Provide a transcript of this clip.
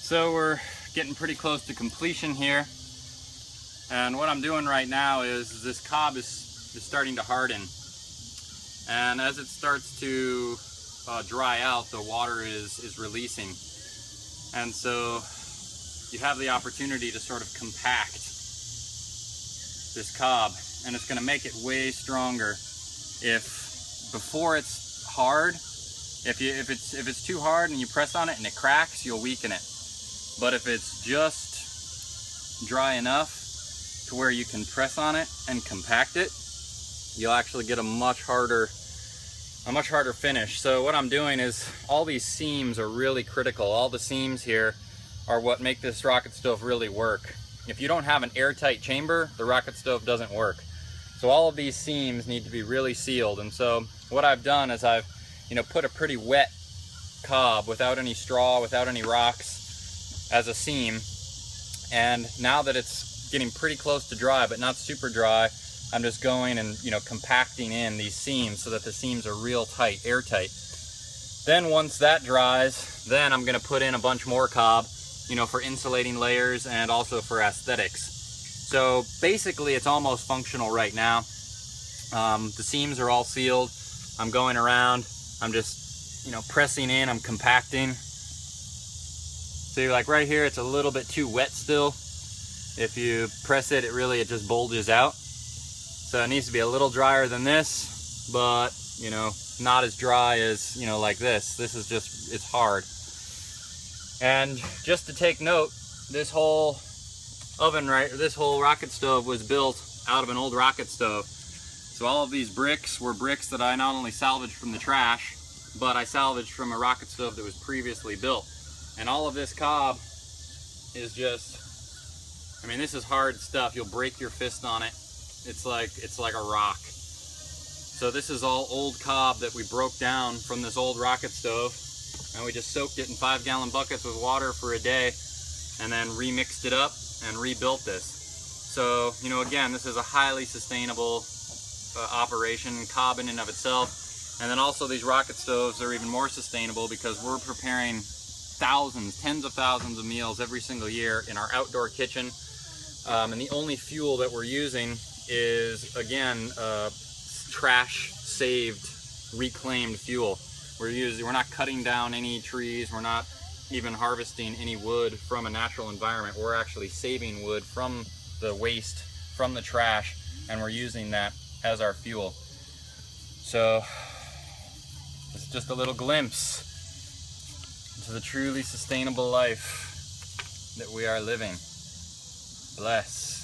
So we're getting pretty close to completion here, and what I'm doing right now is this cob is starting to harden, and as it starts to dry out, the water is releasing, and so you have the opportunity to sort of compact this cob, and it's going to make it way stronger. If before it's hard, if it's too hard and you press on it and it cracks, you'll weaken it. But if it's just dry enough to where you can press on it and compact it, you'll actually get a much harder finish. So what I'm doing is, all these seams are really critical. All the seams here are what make this rocket stove really work. If you don't have an airtight chamber, the rocket stove doesn't work. So all of these seams need to be really sealed. And so what I've done is I've put a pretty wet cob without any straw, without any rocks, as a seam, and now that it's getting pretty close to dry but not super dry, I'm just going and compacting in these seams so that the seams are real tight, airtight. Then once that dries, then I'm going to put in a bunch more cob, for insulating layers and also for aesthetics. So basically it's almost functional right now. The seams are all sealed. I'm going around, I'm just pressing in, I'm compacting. See, like right here, it's a little bit too wet still. If you press it, it just bulges out. So it needs to be a little drier than this, but not as dry as like this. This is just, it's hard. And just to take note, this whole oven, this whole rocket stove was built out of an old rocket stove. So all of these bricks were bricks that I not only salvaged from the trash, but I salvaged from a rocket stove that was previously built. And all of this cob is just, this is hard stuff. You'll break your fist on it. It's like a rock. So this is all old cob that we broke down from this old rocket stove, and we just soaked it in 5-gallon buckets with water for a day, and then remixed it up and rebuilt this. So, again, this is a highly sustainable operation, cob in and of itself. And then also these rocket stoves are even more sustainable because we're preparing thousands, tens of thousands of meals every single year in our outdoor kitchen. And the only fuel that we're using is, again, trash saved, reclaimed fuel. We're not cutting down any trees. We're not even harvesting any wood from a natural environment. We're actually saving wood from the waste, from the trash, and we're using that as our fuel. So it's just a little glimpse into the truly sustainable life that we are living. Bless.